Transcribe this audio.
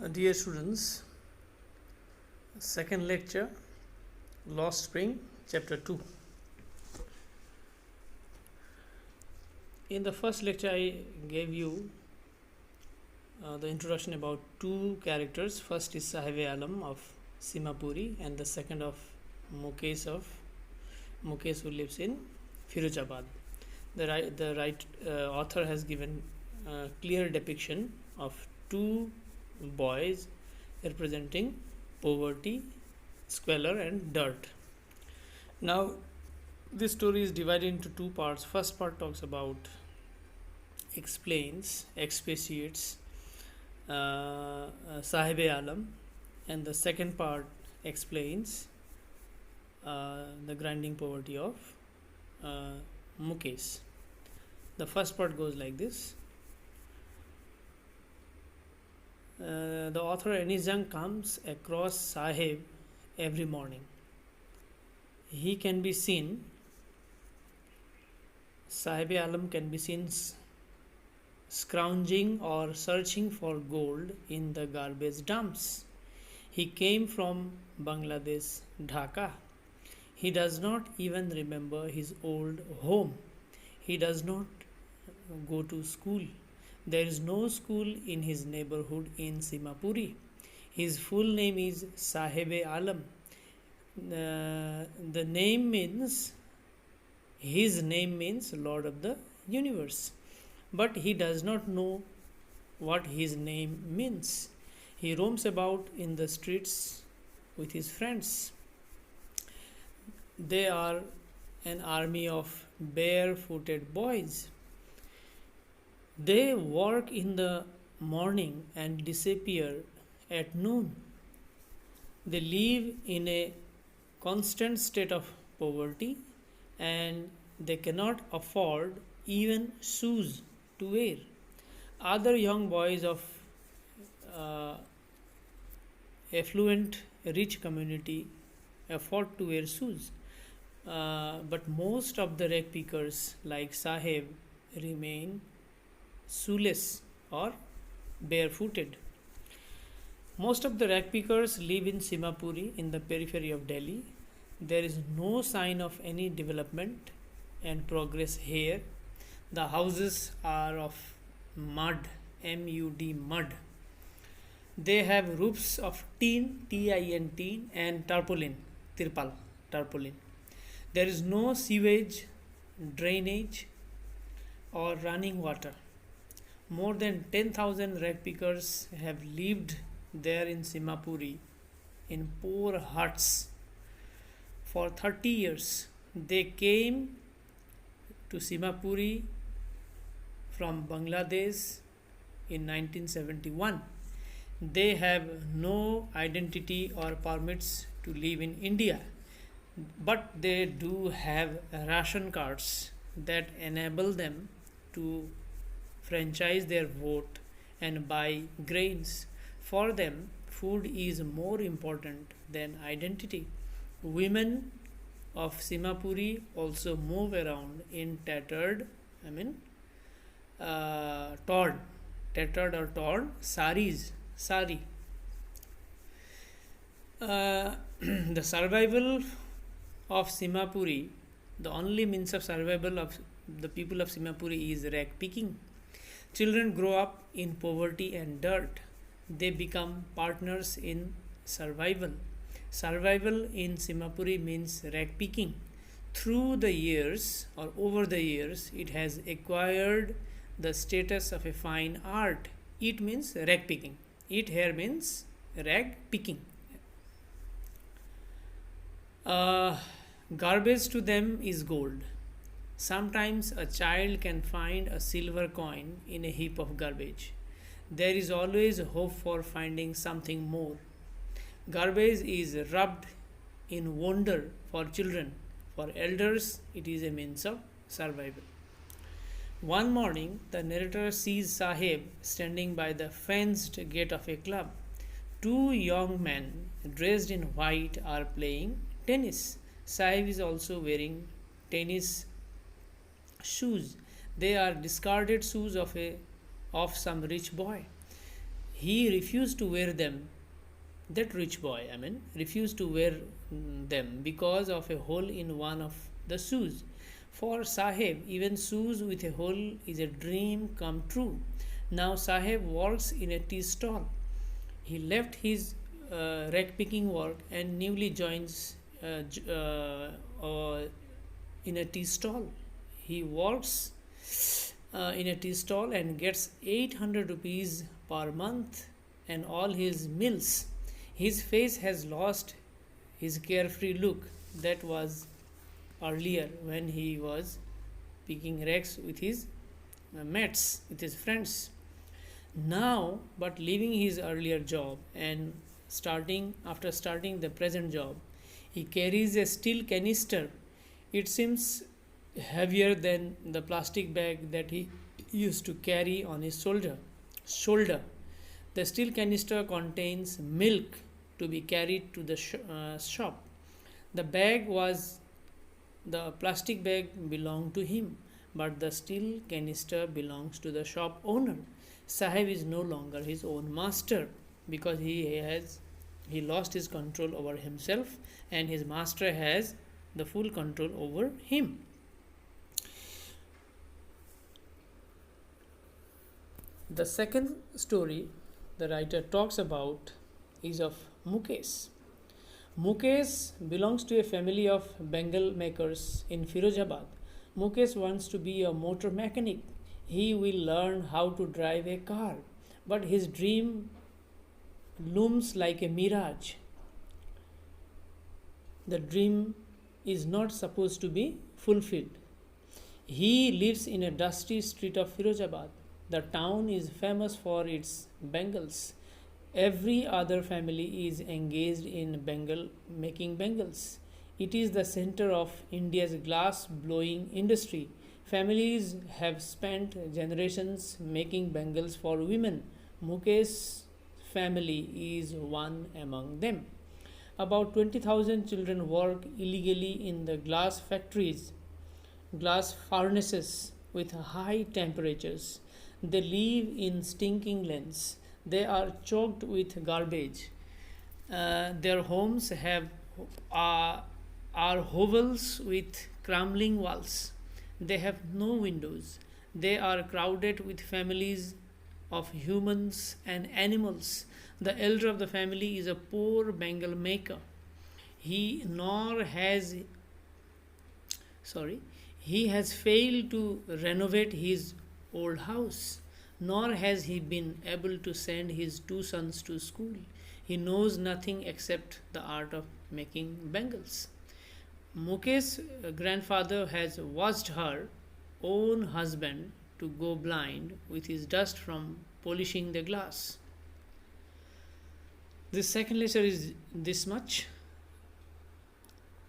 Dear students, second lecture, Lost Spring, chapter 2. In the first lecture, I gave you the introduction about two characters. First is Sahib Alam of Simapuri, and the second of Mukesh who lives in Firuzabad. The author has given a clear depiction of two boys representing poverty, squalor, and dirt. Now, this story is divided into two parts. First part talks about, explains, expatiates Sahib Alam, and the second part explains the grinding poverty of Mukesh. The first part goes like this. The author Anizang comes across Sahib every morning. He can be seen, Sahib Alam can be seen scrounging or searching for gold in the garbage dumps. He came from Bangladesh, Dhaka. He does not even remember his old home. He does not go to school. There is no school in his neighborhood in Simapuri. His full name is Sahib Alam. His name means Lord of the Universe. But he does not know what his name means. He roams about in the streets with his friends. They are an army of barefooted boys. They work in the morning and disappear at noon. They live in a constant state of poverty and they cannot afford even shoes to wear. Other young boys of affluent rich community afford to wear shoes, but most of the rag pickers like Sahib remain shoeless or barefooted. Most of the rag pickers live in Simapuri in the periphery of Delhi. There is no sign of any development and progress here. The houses are of mud, M-U-D, mud. They have roofs of tin, T-I-N, and tarpaulin, tarpaulin. There is no sewage, drainage, or running water. More than 10,000 rag pickers have lived there in Simapuri in poor huts for 30 years. They came to Simapuri from Bangladesh in 1971. They have no identity or permits to live in India, but they do have ration cards that enable them to franchise their vote and buy grains. For them, food is more important than identity. Women of Simapuri also move around in tattered or torn sari. The survival of Simapuri, the only means of survival of the people of Simapuri is rag picking. Children grow up in poverty and dirt. They become partners in survival. Survival in Simapuri means rag picking. Through the years or over the years, it has acquired the status of a fine art. It means rag picking. It here means rag picking. Garbage to them is gold. Sometimes a child can find a silver coin in a heap of garbage. There is always hope for finding something more. Garbage is rubbed in wonder for children. For elders, it is a means of survival. One morning, the narrator sees Sahib standing by the fenced gate of a club. Two young men dressed in white are playing tennis. Sahib is also wearing tennis shoes. They are discarded shoes of some rich boy. He refused to wear them. That rich boy, refused to wear them because of a hole in one of the shoes. For Saheb, even shoes with a hole is a dream come true. Now Saheb works in a tea stall. He left his rag picking work and newly joins in a tea stall. He works in a tea stall and gets 800 rupees per month and all his meals. His face has lost his carefree look that was earlier when he was picking rags with his mates, with his friends. Now, but leaving his earlier job and starting the present job, he carries a steel canister. It seems heavier than the plastic bag that he used to carry on his shoulder. The steel canister contains milk to be carried to the shop. The bag was the plastic bag belonged to him, but the steel canister belongs to the shop owner. Sahib is no longer his own master because he lost his control over himself and his master has the full control over him. The second story the writer talks about is of Mukesh. Mukesh belongs to a family of bangle makers in Firozabad. Mukesh wants to be a motor mechanic. He will learn how to drive a car, but his dream looms like a mirage. The dream is not supposed to be fulfilled. He lives in a dusty street of Firozabad. The town is famous for its bangles. Every other family is engaged in making bangles. It is the center of India's glass blowing industry. Families have spent generations making bangles for women. Mukesh's family is one among them. About 20,000 children work illegally in the glass furnaces with high temperatures. They live in stinking lanes. They are choked with garbage. Their homes are hovels with crumbling walls. They have no windows. They are crowded with families of humans and animals. The elder of the family is a poor bangle maker. He nor has sorry he has failed to renovate his old house, nor has he been able to send his two sons to school. He knows nothing except the art of making bangles. Mukesh's grandfather has watched her own husband to go blind with his dust from polishing the glass. This second lecture is this much.